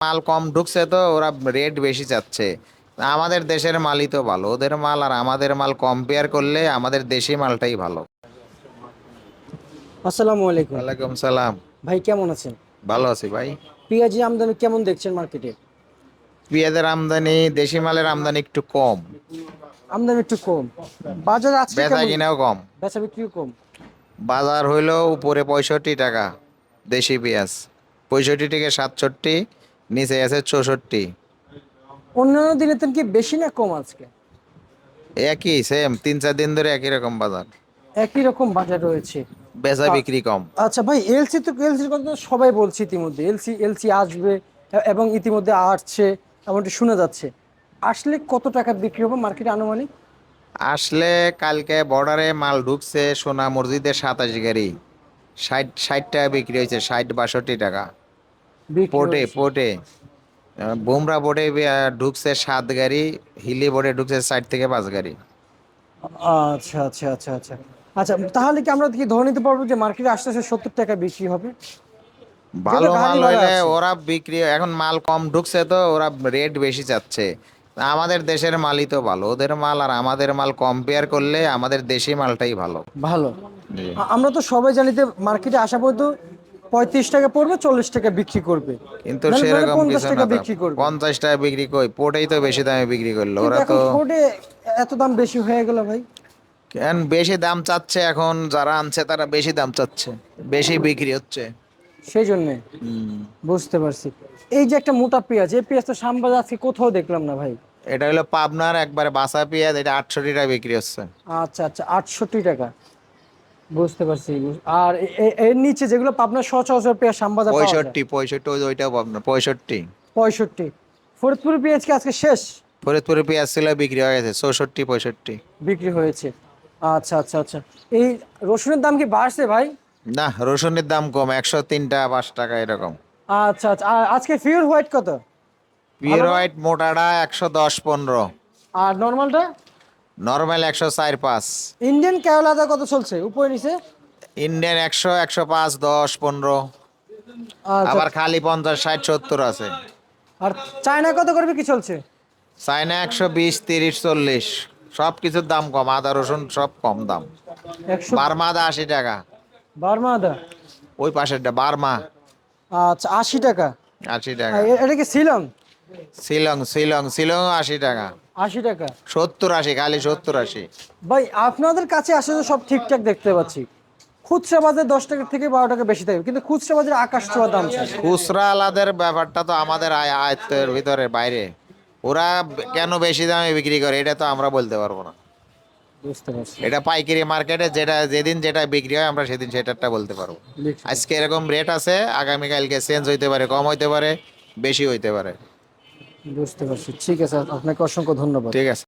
মাল কম ঢুকছে তো ওরা রেট বেশি চাচ্ছে। আমাদের দেশের মালই তো ভালো, ওদের মাল আর আমাদের মাল কম্পেয়ার করলে আমাদের দেশি মালটাই ভালো। আসসালামু আলাইকুম। ওয়ালাইকুম সালাম। ভাই কেমন আছেন? ভালো আছি ভাই। পেঁয়াজি আমদানি কেমন দেখছেন মার্কেটে? পেঁয়াজের আমদানি, দেশি মালের আমদানি একটু কম। আমদানি একটু কম। বাজার আজকে বেচা কেমন? কিনাও কম। বেচা বিক্রিও কম। বাজার হইলো উপরে 65 টাকা দেশি পেঁয়াজ, 65 থেকে 67, নিচে আছে 64। অন্যান্য দিনের থেকে কি বেশি না কম আজকে? একই সেম, 3-4 দিন ধরে একই রকম বাজার। একই রকম বাজার রয়েছে। বেচা আ- বিক্রি কম। আচ্ছা ভাই, এলসির কথা তো সবাই বলছে ইতিমধ্যে, এলসি আসবে এবং ইতিমধ্যে আসছে, এমনটি শোনা যাচ্ছে। আসলে কত টাকা বিক্রি হবে মার্কেটে আনুমানিক? আসলে কালকে বর্ডারে মাল ঢুকছে সোনা মসজিদের 27 গাড়ি, 60 টাকা বিক্রি হয়েছে, 60-62 টাকা। বিক্রি পোর্টে হচ্ছে। পোর্টে বুমরা বোর্ডে ঢুকছে 7 গাড়ি, হিলি বোর্ডে ঢুকছে 4 থেকে 5 গাড়ি। আচ্ছা আচ্ছা আচ্ছা আচ্ছা। আচ্ছা, তাহলে কি আমরা কি ধরে নিতে পারবো যে মার্কেটে আসতে আসতে 70 টাকা বিক্রি হবে? যেহেতু ভালো গাড়ি মাল ভাড়া হইলে আছে। ওরা বিক্রি, এখন মাল কম ঢুকছে তো ওরা রেট বেশি চাচ্ছে। আমাদের দেশের মালই তো ভালো, ওদের মাল আর আমাদের মাল কম্পেয়ার করলে আমাদের দেশি মালটাই ভালো। ভালো। জি। আমরা তো সবাই জানি যে মার্কেটে আসা পর্যন্ত 35 টাকা পড়বে, 40 টাকা বিক্রি করবে, কিন্তু নাহলে নাহলে সেরকম পঞ্চাশ কিছু না টাকা তো। বিক্রি করবে। 50 টাকা বিক্রি কই, পোর্টেই তো বেশি দামে বিক্রি করলো কিন্তু ওরা এখন তো। ফোর্ডে এত দাম বেশি হয়ে গেল ভাই। কেন বেশি দাম চাচ্ছে, এখন যারা আনছে তারা বেশি দাম চাচ্ছে, বেশি বিক্রি হচ্ছে। সেই জন্যে হুম। বুঝতে পারছি। এই যে একটা মোটা পেঁয়াজ, এই পেঁয়াজ তো শ্যামবাজার আজকে কোথাও দেখলাম না ভাই। এটা হলো পাবনার একবারে বাসা পেঁয়াজ, এটা 68 টাকা বিক্রি হচ্ছে। আচ্ছা আচ্ছা, 68 টাকা। বুঝতে পারছি। আর এর নিচে যেগুলো পাবনার সচরাচর পেঁয়াজ শ্যামবাজার পাওয়া যায়। 65, ওইটাও পাবনা 65। 65। ফরিদপুর পেঁয়াজ কি আজকে শেষ? ফরিদপুরে পেঁয়াজ ছিল বিক্রি হয়ে গেছে 64-65। বিক্রি হয়েছে। আচ্ছা আচ্ছা আচ্ছা। এই রসুনের দাম কি বাড়ছে ভাই? না, রসুনের দাম কম, 103 টাকা 5 টাকা এরকম। আচ্ছা আচ্ছা। আর আজকে পিওর হোয়াইট কত? পিওর ভালোটা? হোয়াইট মোটাটা 110-15, আর নর্মালটা? নর্মাল 104-5। ইন্ডিয়ান কেওলা আদা কত চলছে উপরে নিচে? ইন্ডিয়ান 100-105-10-15। আচ্ছা। আবার খালি 50-60-70 আছে। আর চায়না কত করবে কি চলছে? চায়না 120-30-40। সব কিছুর দাম কম, আদা রসুন সব কম দাম। 100। বার্মা আদা 80 টাকা। বার্মা আদা? ওই পাশেরটা বার্মা। আচ্ছা, 80 টাকা। 80 টাকা। এটা কি শিলং? শিলং শিলং শিলং 80 টাকা। 80 টাকা। 70-80, খালি 70-80। ভাই আপনাদের কাছে আসলে তো সব ঠিকঠাক দেখতে পাচ্ছি। খুচরা বাজারে 10 টাকা থেকে 12 টাকা বেশি থাকে, কিন্তু খুচরা বাজারে আকাশ ছোঁয়া দাম চাই। খুচরা আলাদের ব্যাপারটা তো আমাদের আয়ত্তের ভিতরে বাইরে। ওরা কেন বেশি দামে বিক্রি করে এটা তো আমরা বলতে পারবো না। বুঝতে পারছি। এটা পাইকারি মার্কেটে যেটা যেদিন যেটা বিক্রি হয় আমরা সেদিন সেটারটা বলতে পারবো। লিখছি। আজকে এরকম রেট আছে, আগামীকালকে চেঞ্জ হইতে পারে, কম হইতে পারে, বেশি হইতে পারে। বুঝতে পারছি, ঠিক আছে, আপনাকে অসংখ্য ধন্যবাদ। ঠিক আছে।